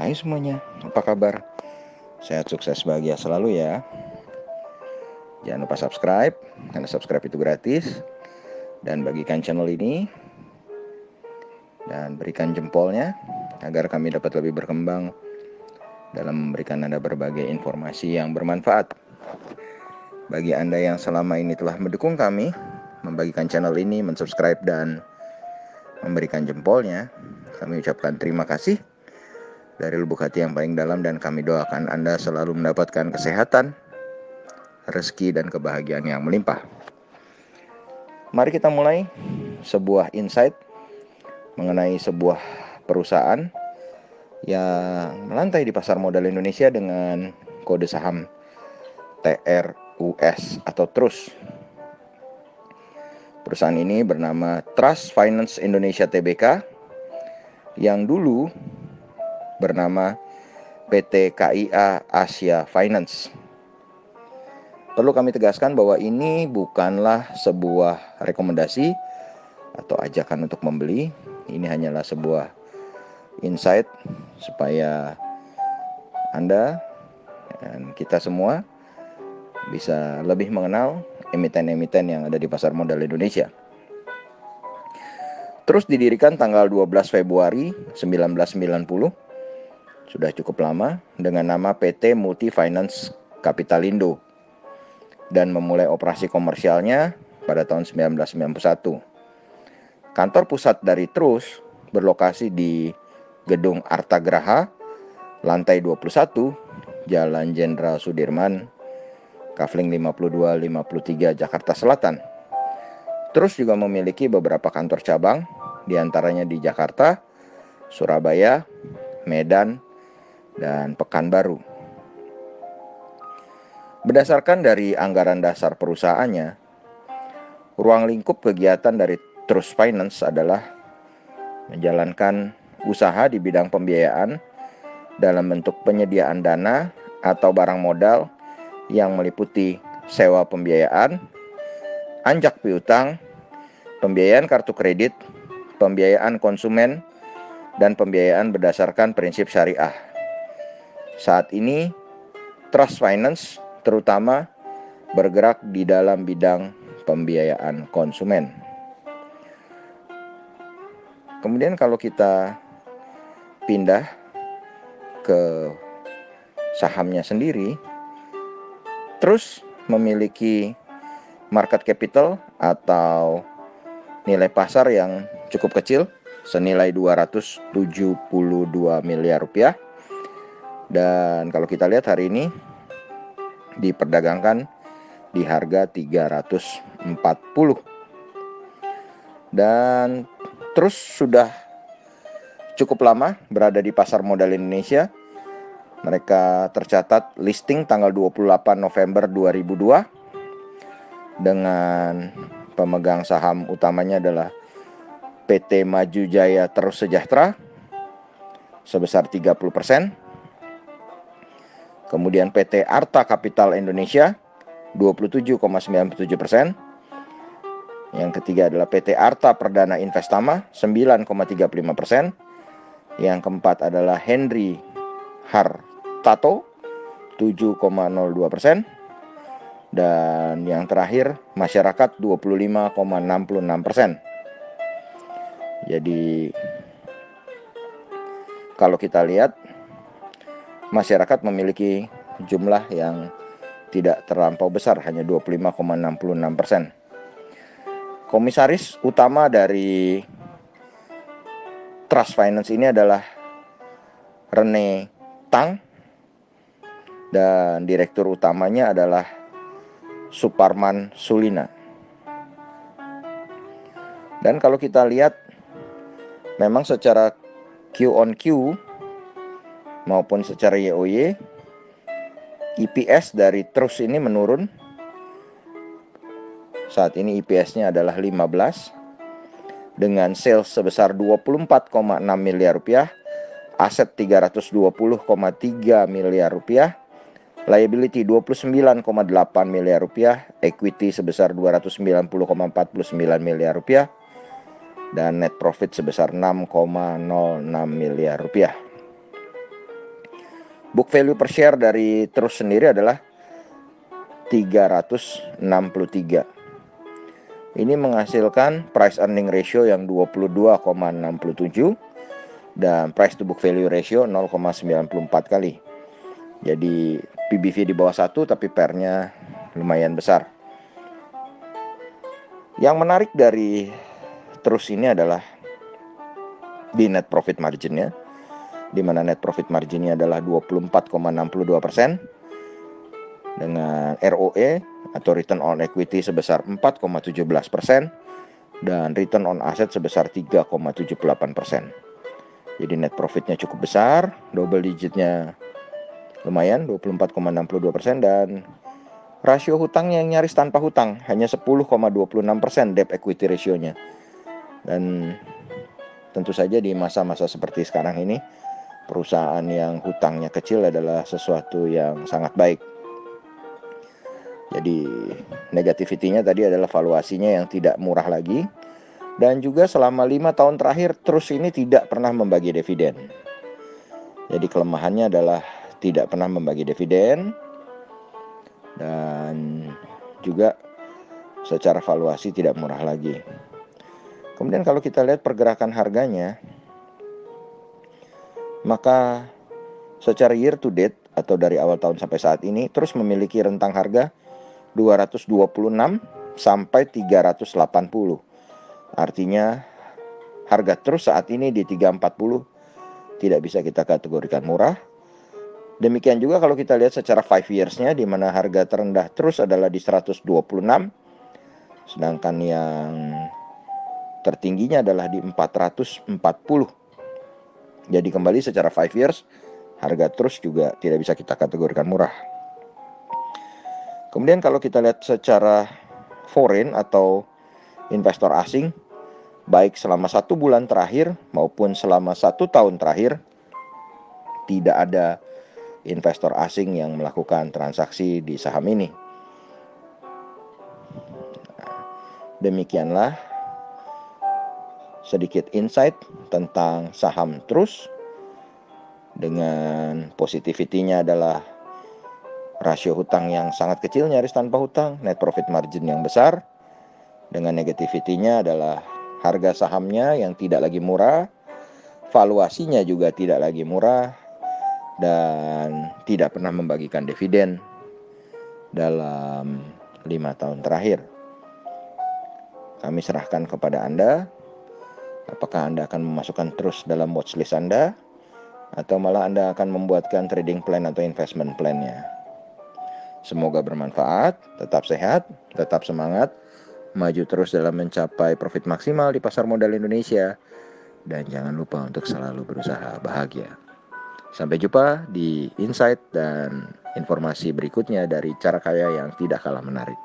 Hai semuanya, apa kabar? Sehat, sukses, bahagia selalu ya. Jangan lupa subscribe, karena subscribe itu gratis. Dan bagikan channel ini dan berikan jempolnya agar kami dapat lebih berkembang dalam memberikan Anda berbagai informasi yang bermanfaat. Bagi Anda yang selama ini telah mendukung kami, membagikan channel ini, mensubscribe dan memberikan jempolnya, kami ucapkan terima kasih dari lubuk hati yang paling dalam, dan kami doakan Anda selalu mendapatkan kesehatan, rezeki, dan kebahagiaan yang melimpah. Mari kita mulai sebuah insight mengenai sebuah perusahaan yang melantai di pasar modal Indonesia dengan kode saham TRUS atau TRUS. Perusahaan ini bernama Trust Finance Indonesia Tbk, yang dulu bernama PT KIA Asia Finance. Perlu kami tegaskan bahwa ini bukanlah sebuah rekomendasi atau ajakan untuk membeli. Ini hanyalah sebuah insight supaya Anda dan kita semua bisa lebih mengenal emiten-emiten yang ada di pasar modal Indonesia. Terus didirikan tanggal 12 Februari 1990. Sudah cukup lama, dengan nama PT Multi Finance Capitalindo, dan memulai operasi komersialnya pada tahun 1991. Kantor pusat dari TRUS berlokasi di Gedung Artagraha, lantai 21, Jalan Jenderal Sudirman, Kafling 52-53, Jakarta Selatan. TRUS juga memiliki beberapa kantor cabang, diantaranya di Jakarta, Surabaya, Medan, dan Pekanbaru. Berdasarkan dari anggaran dasar perusahaannya, ruang lingkup kegiatan dari TRUS Finance adalah menjalankan usaha di bidang pembiayaan dalam bentuk penyediaan dana atau barang modal yang meliputi sewa pembiayaan, anjak piutang, pembiayaan kartu kredit, pembiayaan konsumen, dan pembiayaan berdasarkan prinsip syariah. Saat ini, Trust Finance terutama bergerak di dalam bidang pembiayaan konsumen. Kemudian kalau kita pindah ke sahamnya sendiri, terus memiliki market capital atau nilai pasar yang cukup kecil, senilai 272 miliar rupiah. Dan kalau kita lihat hari ini diperdagangkan di harga 340. Dan terus sudah cukup lama berada di pasar modal Indonesia. Mereka tercatat listing tanggal 28 November 2002 dengan pemegang saham utamanya adalah PT Maju Jaya Terus Sejahtera sebesar 30%. Kemudian PT Arta Capital Indonesia 27,97%. Yang ketiga adalah PT Arta Perdana Investama 9,35%. Yang keempat adalah Henry Hartato 7,02%. Dan yang terakhir masyarakat 25,66%. Jadi kalau kita lihat, masyarakat memiliki jumlah yang tidak terlampau besar, hanya 25,66%. Komisaris utama dari Trust Finance ini adalah Rene Tang, dan direktur utamanya adalah Suparman Sulina. Dan kalau kita lihat, memang secara Q on Q maupun secara YoY, EPS dari TRUS ini menurun. Saat ini EPS-nya adalah 15 dengan sales sebesar 24,6 miliar rupiah, aset 320,3 miliar rupiah, liability 29,8 miliar rupiah, equity sebesar 290,49 miliar rupiah, dan net profit sebesar 6,06 miliar rupiah. Book value per share dari Trust sendiri adalah 363. Ini menghasilkan price earning ratio yang 22,67 dan price to book value ratio 0,94 kali. Jadi PBV di bawah 1 tapi PER-nya lumayan besar. Yang menarik dari Trust ini adalah di net profit margin-nya, di mana net profit margin-nya adalah 24,62% dengan ROE atau return on equity sebesar 4,17% dan return on asset sebesar 3,78%. Jadi net profitnya cukup besar, double digitnya lumayan 24,62% dan rasio hutangnya yang nyaris tanpa hutang, hanya 10,26% debt equity ratio-nya. Dan tentu saja di masa-masa seperti sekarang ini, perusahaan yang hutangnya kecil adalah sesuatu yang sangat baik. Jadi negativity-nya tadi adalah valuasinya yang tidak murah lagi. Dan juga selama 5 tahun terakhir Trust ini tidak pernah membagi dividen. Jadi kelemahannya adalah tidak pernah membagi dividen. Dan juga secara valuasi tidak murah lagi. Kemudian kalau kita lihat pergerakan harganya, maka secara year to date atau dari awal tahun sampai saat ini terus memiliki rentang harga 226 sampai 380. Artinya harga terus saat ini di 340 tidak bisa kita kategorikan murah. Demikian juga kalau kita lihat secara 5 years-nya, di mana harga terendah terus adalah di 126, sedangkan yang tertingginya adalah di 440. Jadi kembali secara 5 years, harga terus juga tidak bisa kita kategorikan murah. Kemudian kalau kita lihat secara foreign atau investor asing, baik selama 1 bulan terakhir maupun selama 1 tahun terakhir, tidak ada investor asing yang melakukan transaksi di saham ini. Demikianlah sedikit insight tentang saham Trust. Dengan positivity-nya adalah rasio hutang yang sangat kecil, nyaris tanpa hutang, net profit margin yang besar. Dengan negativity-nya adalah harga sahamnya yang tidak lagi murah, valuasinya juga tidak lagi murah, dan tidak pernah membagikan dividen dalam 5 tahun terakhir. Kami serahkan kepada Anda, apakah Anda akan memasukkan Trust dalam watchlist Anda, atau malah Anda akan membuatkan trading plan atau investment plan-nya. Semoga bermanfaat, tetap sehat, tetap semangat, maju terus dalam mencapai profit maksimal di pasar modal Indonesia, dan jangan lupa untuk selalu berusaha bahagia. Sampai jumpa di insight dan informasi berikutnya dari cara kaya yang tidak kalah menarik.